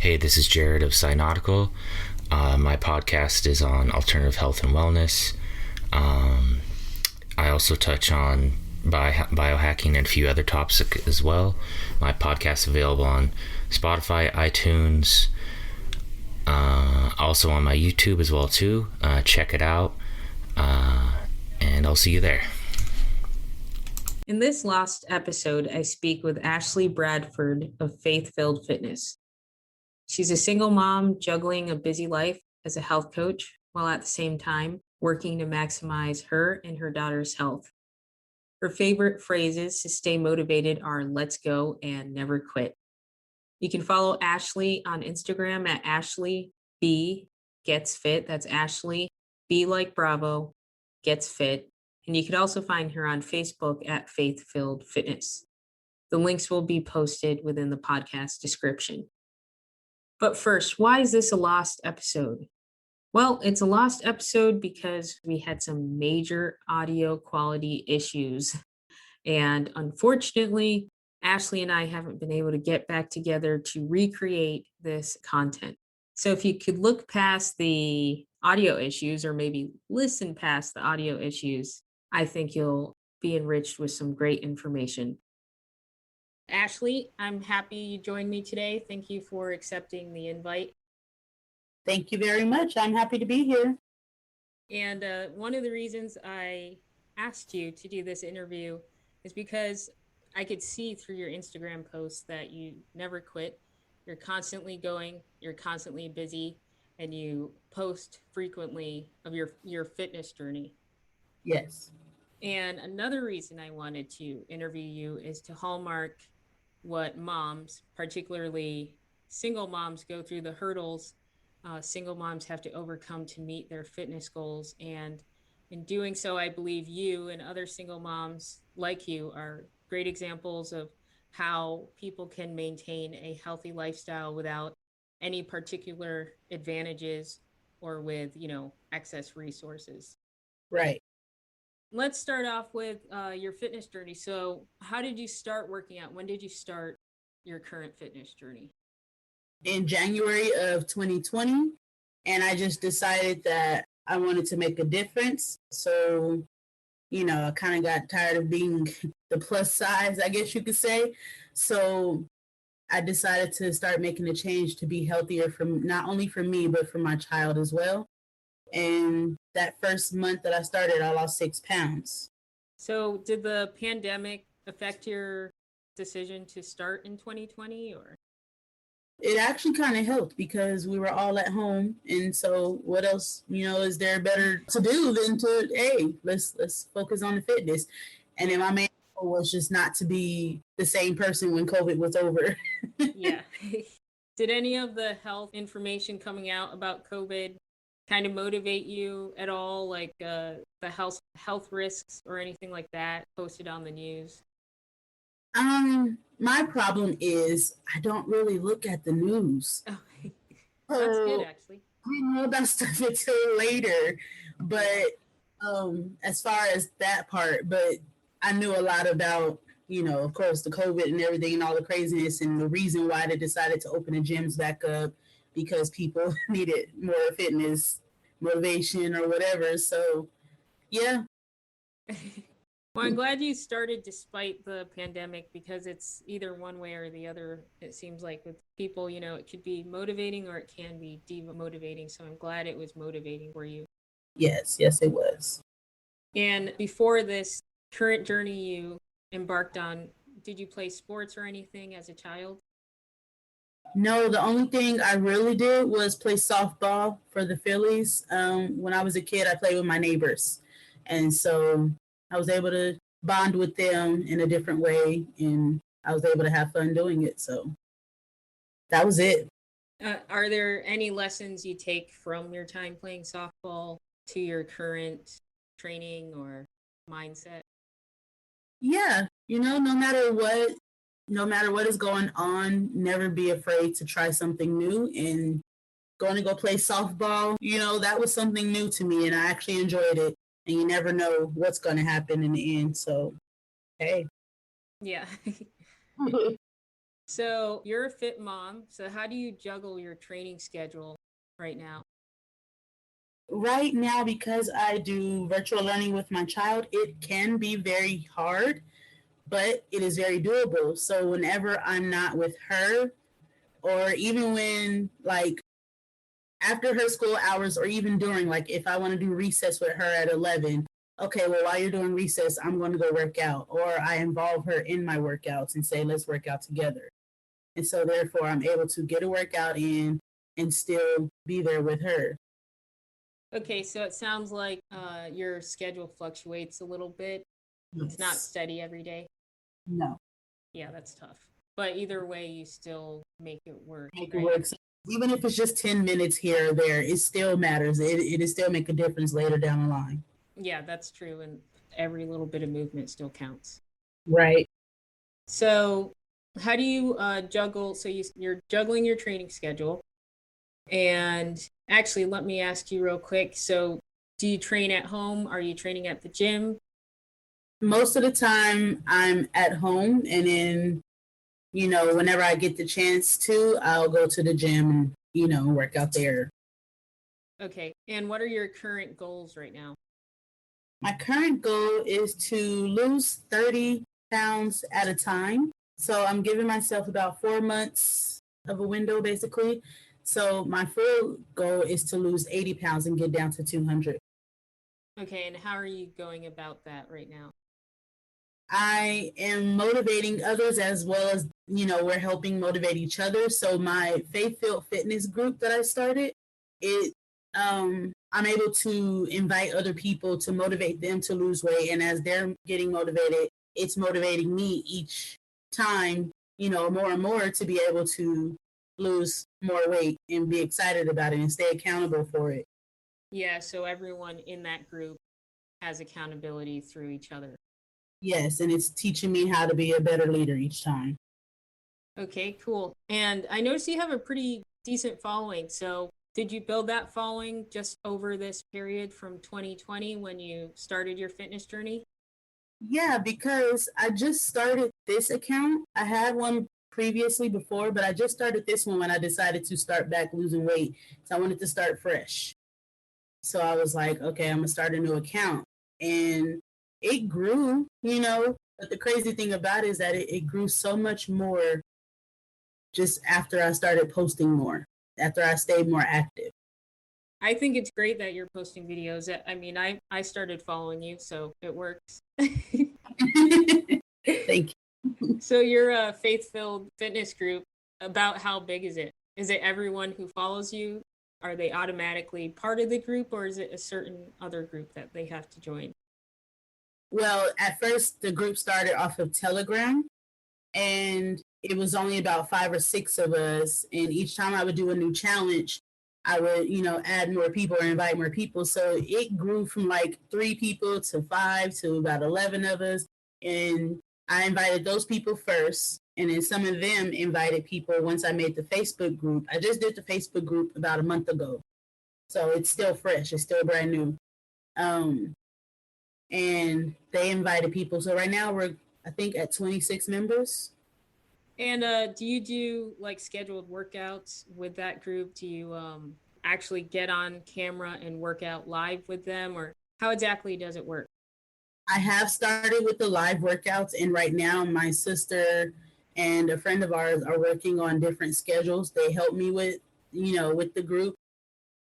Hey, this is Jared of Cynautical. My podcast is on alternative health and wellness. I also touch on biohacking and a few other topics as well. My podcast is available on Spotify, iTunes, also on my YouTube as well too. Check it out, and I'll see you there. In this last episode, I speak with Ashley Bradford of Faith Filled Fitness. She's a single mom juggling a busy life as a health coach while at the same time working to maximize her and her daughter's health. Her favorite phrases to stay motivated are "let's go" and "never quit." You can follow Ashley on Instagram at Ashley B Gets Fit. That's Ashley B like Bravo Gets Fit. And you can also find her on Facebook at Faith Filled Fitness. The links will be posted within the podcast description. But first, why is this a lost episode? Well, it's a lost episode because we had some major audio quality issues. And unfortunately, Ashley and I haven't been able to get back together to recreate this content. So if you could look past the audio issues or maybe listen past the audio issues, I think you'll be enriched with some great information. Ashley, I'm happy you joined me today. Thank you for accepting the invite. Thank you very much. I'm happy to be here. And one of the reasons I asked you to do this interview is because I could see through your Instagram posts that you never quit. You're constantly going, you're constantly busy, and you post frequently of your fitness journey. Yes. And another reason I wanted to interview you is to hallmark what moms, particularly single moms, go through, the hurdles single moms have to overcome to meet their fitness goals. And in doing so, I believe you and other single moms like you are great examples of how people can maintain a healthy lifestyle without any particular advantages or with, excess resources. Right. Let's start off with your fitness journey. So how did you start working out? When did you start your current fitness journey? In January of 2020, and I just decided that I wanted to make a difference. So, I kind of got tired of being the plus size, I guess you could say. So I decided to start making a change to be healthier, from not only for me, but for my child as well. And that first month that I started, I lost 6 pounds. So did the pandemic affect your decision to start in 2020 or? It actually kind of helped because we were all at home. And so what else, is there better to do than to, hey, let's focus on the fitness. And then my main goal was just not to be the same person when COVID was over. Yeah. Did any of the health information coming out about COVID kind of motivate you at all? Like the health risks or anything like that posted on the news? My problem is I don't really look at the news. Oh, that's good, actually. I didn't know about stuff until later, but as far as that part, but I knew a lot about, of course, the COVID and everything and all the craziness and the reason why they decided to open the gyms back up because people needed more fitness motivation or whatever. So, yeah. Well, I'm glad you started despite the pandemic because it's either one way or the other. It seems like with people, it could be motivating or it can be demotivating. So I'm glad it was motivating for you. Yes, it was. And before this current journey you embarked on, did you play sports or anything as a child? No, the only thing I really did was play softball for the Phillies. When I was a kid, I played with my neighbors. And so I was able to bond with them in a different way, and I was able to have fun doing it. So that was it. Are there any lessons you take from your time playing softball to your current training or mindset? Yeah, no matter what is going on, never be afraid to try something new. And going to go play softball, that was something new to me, and I actually enjoyed it. And you never know what's going to happen in the end. So, hey. Yeah. So you're a fit mom. So how do you juggle your training schedule right now? Right now, because I do virtual learning with my child, it can be very hard, but it is very doable. So whenever I'm not with her, or even when like after her school hours, or even during, like if I want to do recess with her at 11, okay, well, while you're doing recess, I'm going to go work out. Or I involve her in my workouts and say, let's work out together. And so therefore, I'm able to get a workout in and still be there with her. Okay, so it sounds like your schedule fluctuates a little bit. It's not steady every day. No. Yeah, that's tough. But either way, you still make it work. Make right? it work. So even if it's just 10 minutes here or there, it still matters. It still make a difference later down the line. Yeah, that's true. And every little bit of movement still counts. Right. So how do you juggle? So you're juggling your training schedule. And actually, let me ask you real quick. So do you train at home? Are you training at the gym? Most of the time, I'm at home, and then, whenever I get the chance to, I'll go to the gym and, work out there. Okay. And what are your current goals right now? My current goal is to lose 30 pounds at a time. So I'm giving myself about 4 months of a window, basically. So my full goal is to lose 80 pounds and get down to 200. Okay. And how are you going about that right now? I am motivating others as well as, we're helping motivate each other. So my faith-filled fitness group that I started, I'm able to invite other people to motivate them to lose weight. And as they're getting motivated, it's motivating me each time, more and more to be able to lose more weight and be excited about it and stay accountable for it. Yeah. So everyone in that group has accountability through each other. Yes, and it's teaching me how to be a better leader each time. Okay, cool. And I noticed you have a pretty decent following. So did you build that following just over this period from 2020 when you started your fitness journey? Yeah, because I just started this account. I had one previously before, but I just started this one when I decided to start back losing weight. So I wanted to start fresh. So I was like, okay, I'm going to start a new account. And it grew, but the crazy thing about it is that it grew so much more just after I started posting more, after I stayed more active. I think it's great that you're posting videos. I mean, I started following you, so it works. Thank you. So you're a faith-filled fitness group. About how big is it? Is it everyone who follows you? Are they automatically part of the group, or is it a certain other group that they have to join? Well, at first, the group started off of Telegram, and it was only about 5 or 6 of us. And each time I would do a new challenge, I would, add more people or invite more people. So it grew from like 3 people to 5 to about 11 of us. And I invited those people first. And then some of them invited people once I made the Facebook group. I just did the Facebook group about a month ago. So it's still fresh. It's still brand new. And they invited people. So right now we're, I think, at 26 members. And do you do like scheduled workouts with that group? Do you actually get on camera and work out live with them, or how exactly does it work? I have started with the live workouts, and right now my sister and a friend of ours are working on different schedules. They help me with, with the group,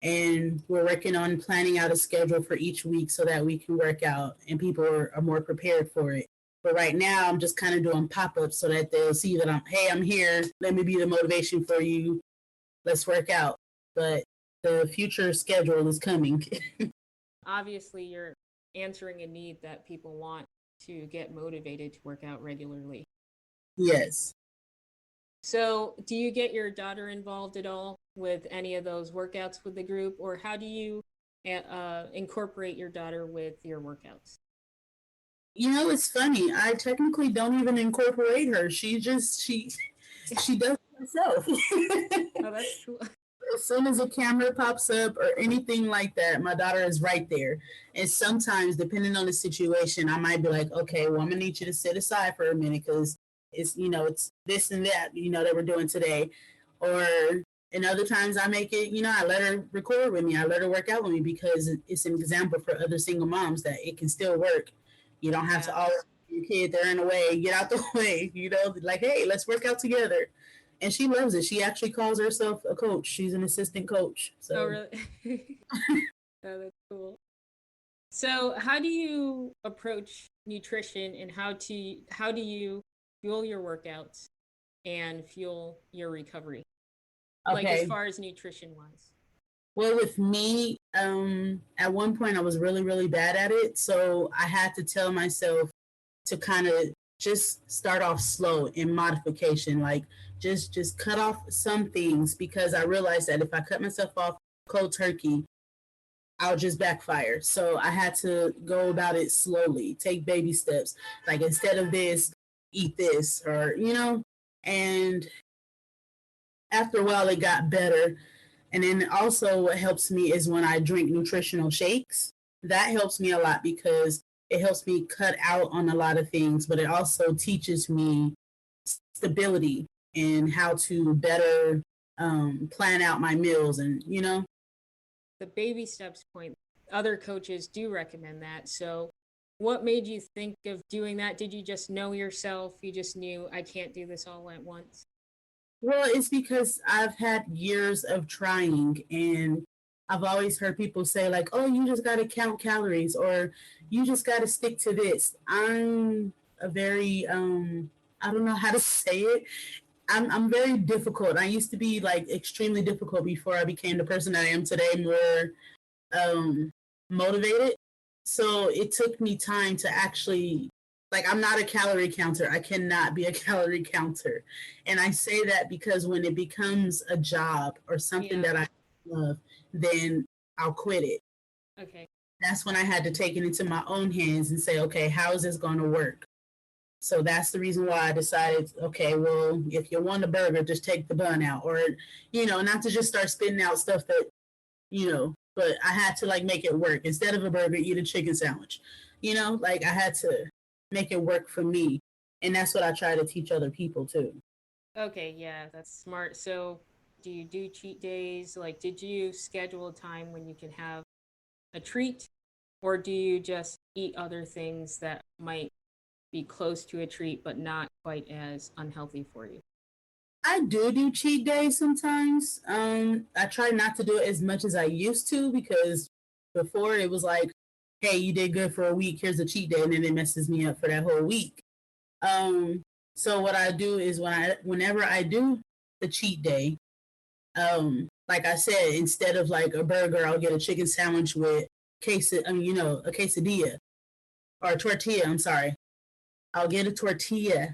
and we're working on planning out a schedule for each week so that we can work out and people are more prepared for it. But right now, I'm just kind of doing pop-ups so that they'll see that I'm here. Let me be the motivation for you. Let's work out. But the future schedule is coming. Obviously, you're answering a need that people want to get motivated to work out regularly. Yes. So do you get your daughter involved at all with any of those workouts with the group, or how do you incorporate your daughter with your workouts? It's funny. I technically don't even incorporate her. She does it herself. Oh, that's cool. As soon as a camera pops up or anything like that, my daughter is right there. And sometimes, depending on the situation, I might be like, okay, well, I'm going to need you to sit aside for a minute because it's this and that, that we're doing today. Or and other times I make it, I let her record with me. I let her work out with me because it's an example for other single moms that it can still work. You don't have to always your kid, they're in the way, get out the way, like, hey, let's work out together. And she loves it. She actually calls herself a coach. She's an assistant coach. So. Oh, really? Oh, that's cool. So how do you approach nutrition, and how do you fuel your workouts and fuel your recovery? Like as far as nutrition wise. Well, with me, at one point I was really, really bad at it. So I had to tell myself to kind of just start off slow in modification, like just cut off some things, because I realized that if I cut myself off cold turkey, I'll just backfire. So I had to go about it slowly, take baby steps. Like instead of this, eat this, or, and after a while it got better. And then also what helps me is when I drink nutritional shakes. That helps me a lot because it helps me cut out on a lot of things, but it also teaches me stability and how to better plan out my meals and, The baby steps point, other coaches do recommend that. So what made you think of doing that? Did you just know yourself? You just knew, I can't do this all at once? Well, it's because I've had years of trying, and I've always heard people say like, oh, you just got to count calories, or you just got to stick to this. I'm a very, I don't know how to say it. I'm very difficult. I used to be like extremely difficult before I became the person I am today, more motivated. So it took me time to actually, like, I'm not a calorie counter. I cannot be a calorie counter. And I say that because when it becomes a job or something that I love, then I'll quit it. Okay. That's when I had to take it into my own hands and say, okay, how is this going to work? So that's the reason why I decided, okay, well, if you want a burger, just take the bun out, or, not to just start spitting out stuff that, but I had to like make it work. Instead of a burger, eat a chicken sandwich, like I had to make it work for me. And that's what I try to teach other people too. Okay. Yeah, that's smart. So do you do cheat days? Like, did you schedule a time when you can have a treat, or do you just eat other things that might be close to a treat, but not quite as unhealthy for you? I do cheat days sometimes. I try not to do it as much as I used to, because before it was like, hey, you did good for a week, here's a cheat day, and then it messes me up for that whole week. So what I do is whenever I do the cheat day, like I said, instead of like a burger, I'll get a chicken sandwich with a quesadilla or a tortilla. I'm sorry. I'll get a tortilla,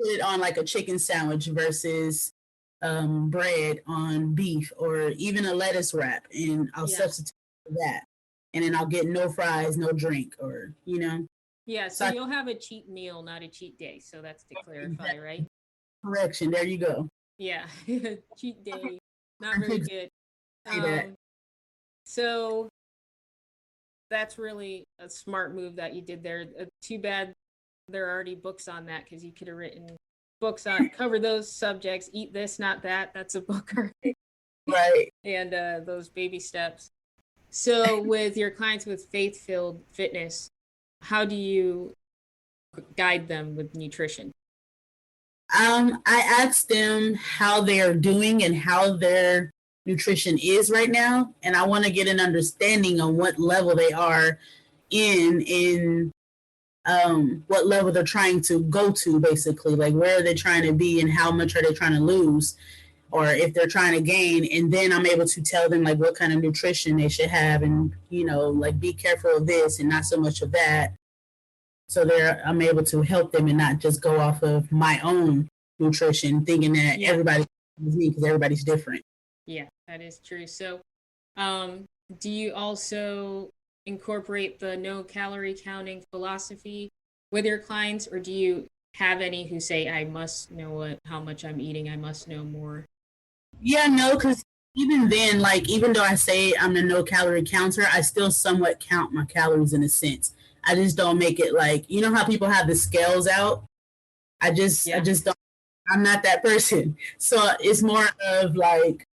put it on like a chicken sandwich versus bread on beef, or even a lettuce wrap, and I'll substitute for that. And then I'll get no fries, no drink, or. Yeah, so you'll have a cheat meal, not a cheat day. So that's to clarify, right? Correction, there you go. Yeah, cheat day, not very good. So that's really a smart move that you did there. Too bad there are already books on that, because you could have written books on cover those subjects. Eat this, not that. That's a book. Right. And those baby steps. So with your clients with faith-filled fitness, how do you guide them with nutrition? I ask them how they're doing and how their nutrition is right now, and I want to get an understanding on what level they are in what level they're trying to go to, basically, like where are they trying to be and how much are they trying to lose, or if they're trying to gain. And then I'm able to tell them like what kind of nutrition they should have, and like be careful of this and not so much of that. So I'm able to help them and not just go off of my own nutrition thinking that everybody is me, because everybody's different. Yeah, that is true. So do you also incorporate the no calorie counting philosophy with your clients, or do you have any who say, I must know how much I'm eating, I must know more? Yeah, no, because even then, like, even though I say I'm a no calorie counter, I still somewhat count my calories in a sense. I just don't make it like, how people have the scales out? I just don't, I'm not that person. So it's more of like,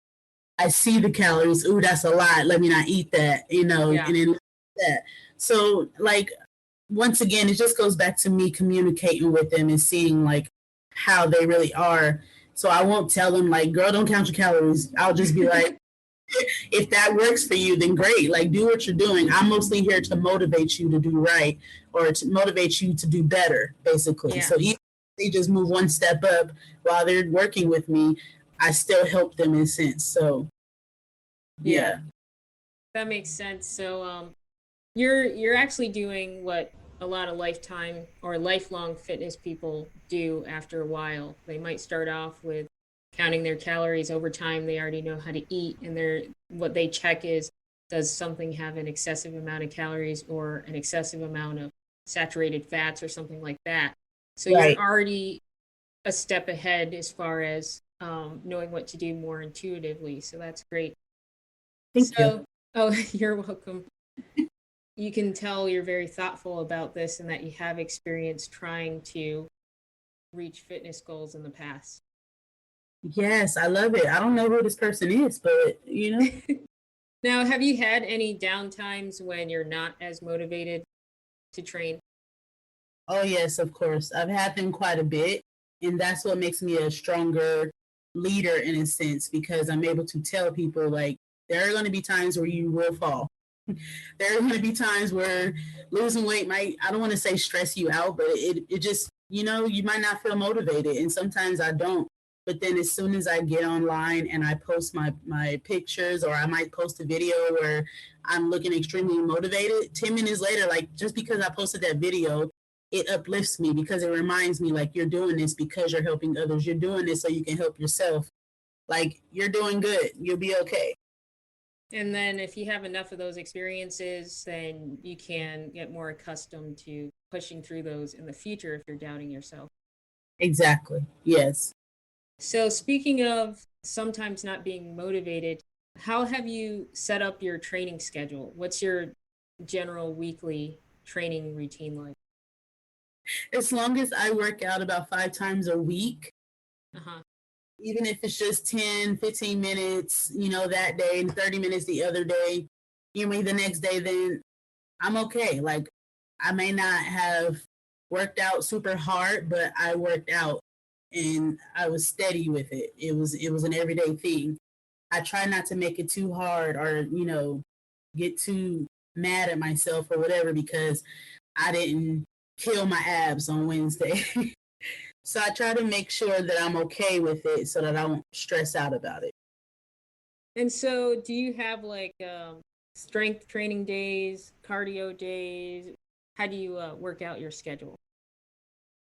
I see the calories. Ooh, that's a lot. Let me not eat that, and then that. So like, once again, it just goes back to me communicating with them and seeing like how they really are. So I won't tell them like, girl, don't count your calories. I'll just be like, if that works for you, then great. Like, do what you're doing. I'm mostly here to motivate you to do right, or to motivate you to do better, basically. So even if they just move one step up while they're working with me, I still help them in a sense. So yeah. That makes sense. So you're actually doing what a lot of lifetime or lifelong fitness people do after a while. They might start off with counting their calories. Over time they already know how to eat, and what they check is, does something have an excessive amount of calories or an excessive amount of saturated fats or something like that. So you're already a step ahead as far as knowing what to do more intuitively. So that's great. Thank you. Oh, you're welcome. You can tell you're very thoughtful about this and that you have experience trying to reach fitness goals in the past. Yes, I love it. I don't know who this person is, but Now, have you had any downtimes when you're not as motivated to train? Oh, yes, of course. I've had them quite a bit. And that's what makes me a stronger leader in a sense, because I'm able to tell people, like, there are going to be times where you will fall. There are going to be times where losing weight might, I don't want to say stress you out, but it just, you might not feel motivated. And sometimes I don't. But then as soon as I get online and I post my pictures, or I might post a video where I'm looking extremely motivated, 10 minutes later, like, just because I posted that video, it uplifts me, because it reminds me, like, you're doing this because you're helping others. You're doing this so you can help yourself. Like, you're doing good. You'll be okay. And then if you have enough of those experiences, then you can get more accustomed to pushing through those in the future if you're doubting yourself. Exactly. Yes. So speaking of sometimes not being motivated, how have you set up your training schedule? What's your general weekly training routine like? As long as I work out about 5 times a week, even if it's just 10, 15 minutes, that day, and 30 minutes the other day, the next day, then I'm okay. Like, I may not have worked out super hard, but I worked out and I was steady with it. It was an everyday thing. I try not to make it too hard, or, get too mad at myself or whatever, because I didn't kill my abs on Wednesday. So I try to make sure that I'm okay with it so that I won't stress out about it. And so do you have like strength training days, cardio days? How do you work out your schedule?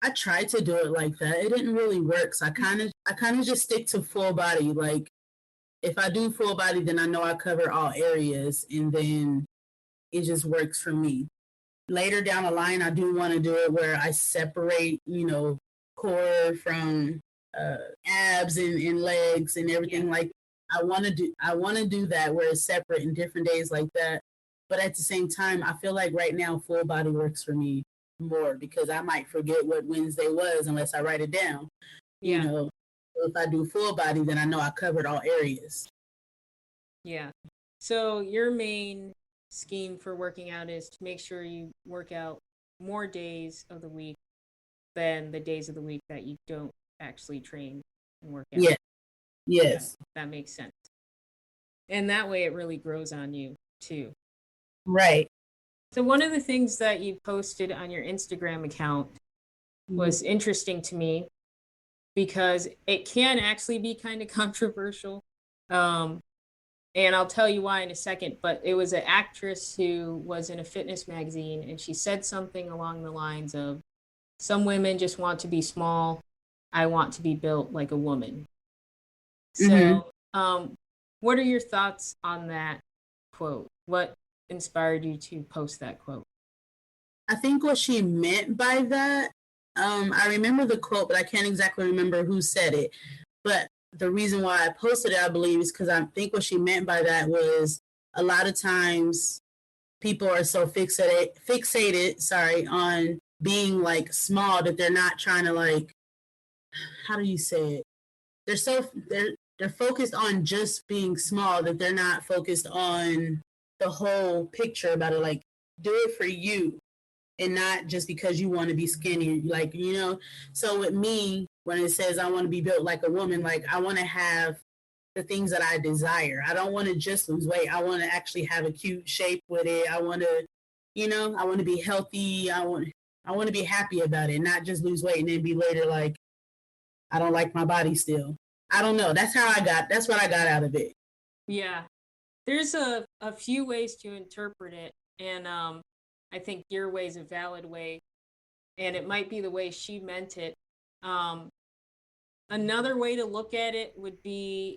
I tried to do it like that. It didn't really work. So I kind of just stick to full body. Like, if I do full body, then I know I cover all areas, and then it just works for me. Later down the line, I do want to do it where I separate, core from abs and legs and everything. Like, I want to do that where it's separate in different days like that. But at the same time, I feel like right now full body works for me more, because I might forget what Wednesday was unless I write it down. So if I do full body, then I know I covered all areas. Yeah. So your main scheme for working out is to make sure you work out more days of the week than the days of the week that you don't actually train and work out. Yeah. Yes. That makes sense. And that way it really grows on you too. Right. So one of the things that you posted on your Instagram account was interesting to me, because it can actually be kind of controversial. And I'll tell you why in a second, but it was an actress who was in a fitness magazine, and she said something along the lines of, some women just want to be small. I want to be built like a woman. So what are your thoughts on that quote? What inspired you to post that quote? I think what she meant by that, I remember the quote, but I can't exactly remember who said it. But the reason why I posted it, I believe, is because I think what she meant by that was, a lot of times people are so fixated, on being like small, that they're not trying to like how do you say it? They're focused on just being small, that they're not focused on the whole picture about it. Like, do it for you and not just because you want to be skinny. Like, so with me, when it says I want to be built like a woman, like I want to have the things that I desire. I don't want to just lose weight. I want to actually have a cute shape with it. I want to, I want to be healthy. I want to be happy about it, not just lose weight and then be later like, I don't like my body still. I don't know. That's what I got out of it. Yeah. There's a few ways to interpret it. And I think your way is a valid way. And it might be the way she meant it. Another way to look at it would be,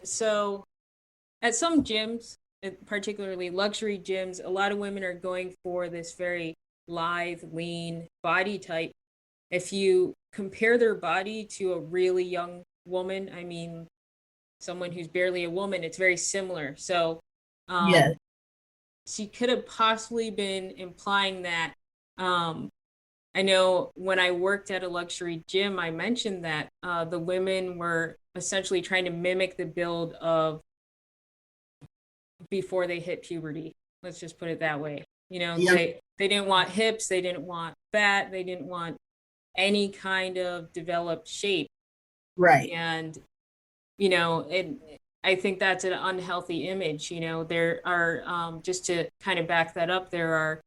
so at some gyms, particularly luxury gyms, a lot of women are going for this very lithe, lean body type. If you compare their body to a really young woman, I mean, someone who's barely a woman, it's very similar. So Yeah. she could have possibly been implying that. I know when I worked at a luxury gym, I mentioned that the women were essentially trying to mimic the build of before they hit puberty. Let's just put it that way. Yeah. They didn't want hips, they didn't want fat, they didn't want any kind of developed shape. Right. And, I think that's an unhealthy image. There are, just to kind of back that up, there are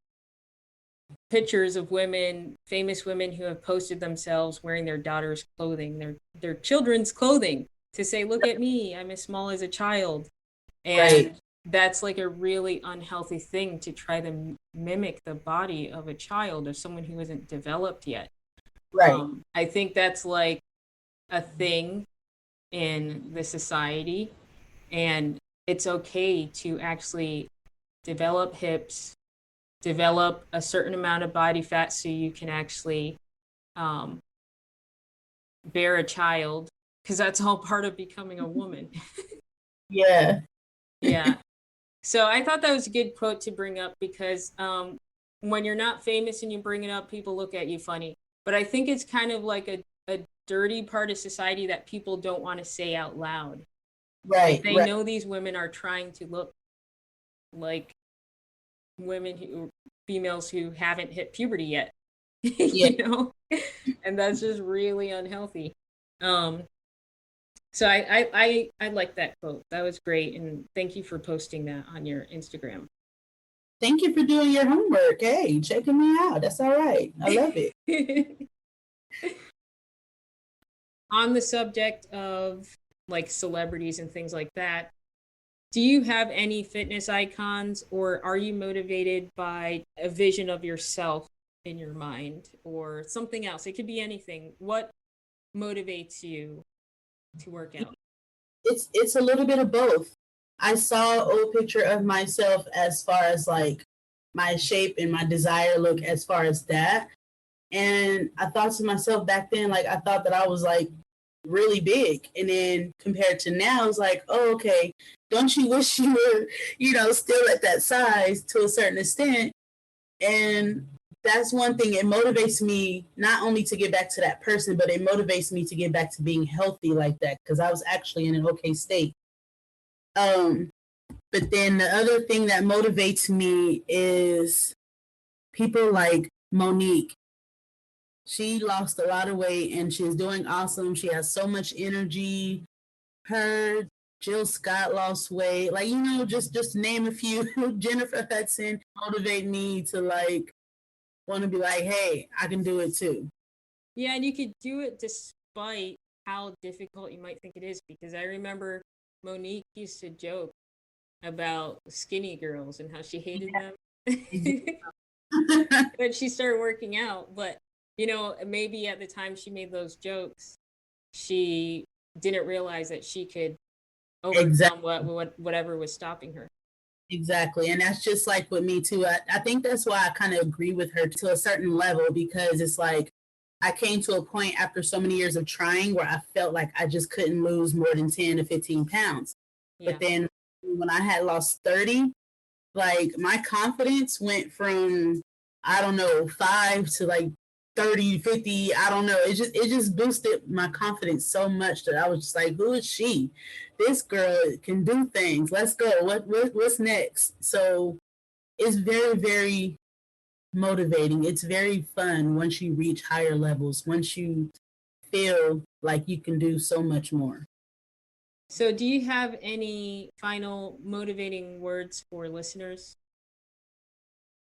pictures of women, famous women who have posted themselves wearing their daughter's clothing, their children's clothing, to say, look at me, I'm as small as a child. And right. That's like a really unhealthy thing, to try to mimic the body of a child, of someone who isn't developed yet. Right. I think that's like a thing in the society, and it's okay to actually develop hips, develop a certain amount of body fat so you can actually bear a child, because that's all part of becoming a woman. Yeah. Yeah. So I thought that was a good quote to bring up, because when you're not famous and you bring it up, people look at you funny. But I think it's kind of like a dirty part of society that people don't want to say out loud. Right. They know these women are trying to look like females who haven't hit puberty yet. Yeah. And that's just really unhealthy. So I like that quote. That was great, and thank you for posting that on your Instagram. Thank you for doing your homework. Hey, checking me out. That's all right. I love it. On the subject of like celebrities and things like that, do you have any fitness icons, or are you motivated by a vision of yourself in your mind, or something else? It could be anything. What motivates you to work out? It's a little bit of both. I saw an old picture of myself as far as like my shape and my desired look as far as that. And I thought to myself back then, like, I thought that I was like really big. And then compared to now, it's like, oh, okay, don't you wish you were, still at that size to a certain extent? And that's one thing. It motivates me not only to get back to that person, but it motivates me to get back to being healthy like that, because I was actually in an okay state. But then the other thing that motivates me is people like Monique. She lost a lot of weight and she's doing awesome. She has so much energy. Her, Jill Scott lost weight. Like, just name a few. Jennifer Hudson motivate me to like want to be like, hey, I can do it too. Yeah, and you could do it despite how difficult you might think it is, because I remember Monique used to joke about skinny girls and how she hated them. But she started working out. But, maybe at the time she made those jokes, she didn't realize that she could overcome whatever was stopping her. Exactly. And that's just like with me too. I think that's why I kind of agree with her to a certain level, because it's like I came to a point after so many years of trying where I felt like I just couldn't lose more than 10 to 15 pounds. Yeah. But then when I had lost 30, like my confidence went from, I don't know, 5 to like 30, 50, I don't know. It just boosted my confidence so much that I was just like, who is she? This girl can do things. Let's go. What's next? So it's very, very motivating. It's very fun once you reach higher levels, once you feel like you can do so much more. So, do you have any final motivating words for listeners?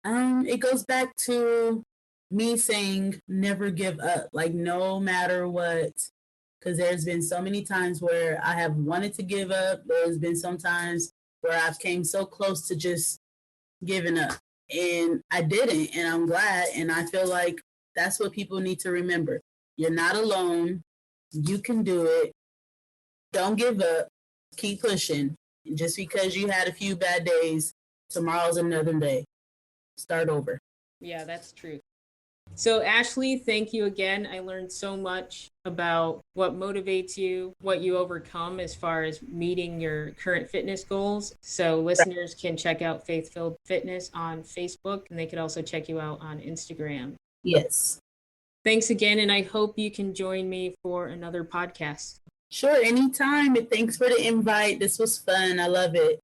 It goes back to me saying never give up, like no matter what. Because there's been so many times where I have wanted to give up. There's been some times where I've came so close to just giving up, and I didn't, and I'm glad. And I feel like that's what people need to remember. You're not alone. You can do it. Don't give up. Keep pushing. Just because you had a few bad days, tomorrow's another day. Start over. Yeah, that's true. So, Ashley, thank you again. I learned so much about what motivates you, what you overcome as far as meeting your current fitness goals. So, listeners can check out Faith Filled Fitness on Facebook, and they could also check you out on Instagram. Yes. Thanks again, and I hope you can join me for another podcast. Sure, anytime. And thanks for the invite. This was fun. I love it.